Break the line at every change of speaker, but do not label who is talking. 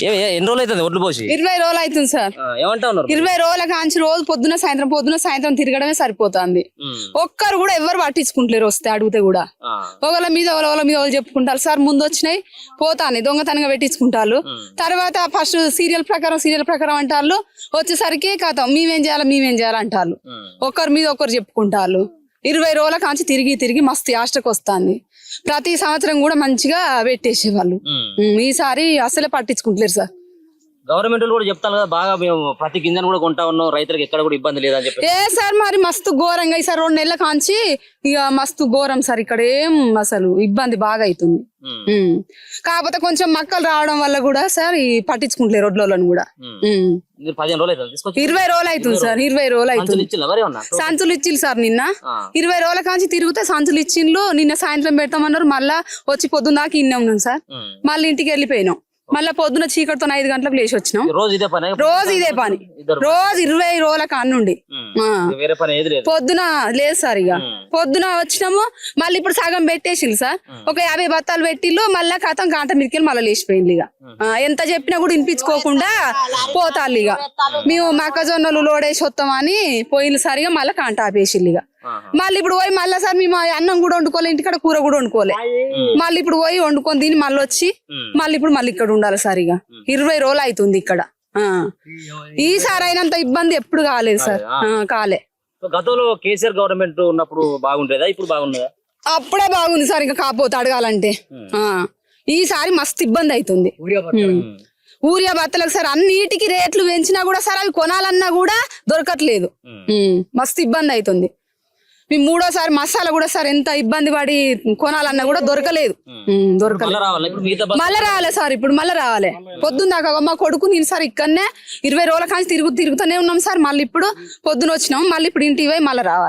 ఎన్ని రోజులు అవుతుంది ఒడ్లు పోసి?
20 రోజులు అవుతుంది సార్.
ఏమంటా ఉన్నారు?
20 రోజుల కాంచి రోజు పొద్దున సాయంత్రం తిరగడమే సరిపోతుంది. ఒక్కరు కూడా ఎవరు పట్టించుకుంటలేరు, వస్తే అడిగితే కూడా ఒకళ్ళ మీద వాళ్ళు చెప్పుకుంటారు. సార్ ముందు వచ్చినాయి పోతాను దొంగతనంగా పెట్టించుకుంటారు. తర్వాత ఫస్ట్ సీరియల్ ప్రకారం అంటారు. వచ్చేసరికి కథ మేమేం చేయాలి అంటారు. ఒకరి మీద ఒకరు చెప్పుకుంటారు. 20 రోజుల కాంచి తిరిగి మస్తు యాస్టకు వస్తుంది. ప్రతి సంవత్సరం కూడా మంచిగా పెట్టేసేవాళ్ళు. ఈసారి అసలే పట్టించుకుంటలేరు సార్.
గవర్నమెంట్ కూడా చెప్తాను కదా బాగా మేము ప్రతి గింజను కూడా కొంటా ఉన్నాం, రైతులకు ఎక్కడ కూడా ఇబ్బంది లేదని చెప్పి.
సార్ మరి మస్తు ఘోరంగా ఈసారి 2 నెలల కాంచి ఇక మస్తు ఘోరం సార్. ఇక్కడ ఏం అసలు ఇబ్బంది బాగా అవుతుంది. కాకపోతే కొంచెం మక్కలు రావడం వల్ల కూడా సార్ పట్టించుకుంటలేరు రోడ్లను కూడా.
15 రోజులు అవుతుంది
20 రోజులు అవుతుంది సార్. 20 రోజులు అవుతుంది. సంచులు ఇచ్చిళ్ళు సార్. నిన్న 20 రోజుల కాంచి తిరిగితే సంచులు ఇచ్చిండ్లు. నిన్న సాయంత్రం పెడతామన్నారు. మళ్ళా వచ్చి పొద్దున్న దాకా ఇన్నే ఉన్నాం సార్. మళ్ళీ ఇంటికి వెళ్ళిపోయినాం. మళ్ళా పొద్దున చీకటితో 5 గంటలకు లేచి వచ్చినాం. రోజు ఇదే పని. రోజు 20 రోజుల కానుండి పొద్దున లేదు సార్. ఇక పొద్దున వచ్చినాము. మళ్ళీ ఇప్పుడు సగం పెట్టేసిల్లు సార్. ఒక 50 బత్తాలు పెట్టిల్లు. మళ్ళా కథం కాంట మీదకి మళ్ళీ లేచిపోయింది. ఇక ఎంత చెప్పినా కూడా వినిపించుకోకుండా పోతాళ్ళు. ఇక మేము మొక్కజొన్నలు లోడేసి వస్తామని పోయిన సరిగా మళ్ళీ కాంట ఆపేసిల్లు. ఇక మళ్ళీ ఇప్పుడు పోయి మళ్ళీ సార్ మేము అన్నం కూడా వండుకోలే, ఇంటికాడ కూర కూడా వండుకోలే. మళ్ళీ ఇప్పుడు పోయి వండుకొని తిని మళ్ళీ వచ్చి మళ్ళీ ఇక్కడ ఉండాలి సార్. ఇక 20 రోజులు అవుతుంది ఇక్కడ. ఈసారి అయినంత ఇబ్బంది ఎప్పుడు కాలేదు సార్. కాలే.
గతంలో కేసీఆర్ గవర్నమెంట్ ఉన్నప్పుడు బాగుండేదా, ఇప్పుడు బాగుండేదా?
అప్పుడే బాగుంది సార్. ఇంకా కాకపోతే అడగాలంటే ఈసారి మస్తు ఇబ్బంది అవుతుంది. ఊరియా బత్తలకు సార్ అన్నిటికీ రేట్లు పెంచినా కూడా సార్ అవి కొనాలన్నా కూడా దొరకట్లేదు. మస్తు ఇబ్బంది అవుతుంది. మేము 3వ మసాలా కూడా సార్ ఎంత ఇబ్బంది పడి కొనాలన్నా కూడా దొరకలేదు. మళ్ళీ రావాలి సార్. ఇప్పుడు మళ్ళీ రావాలి. పొద్దున్న దాకా మా కొడుకు నేను సార్ ఇక్కడనే 20 రోజుల కాంచి తిరుగుతూనే ఉన్నాం సార్. మళ్ళీ ఇప్పుడు పొద్దున వచ్చినాం. మళ్ళీ ఇప్పుడు ఇంటికి పోయి మళ్ళీ రావాలి.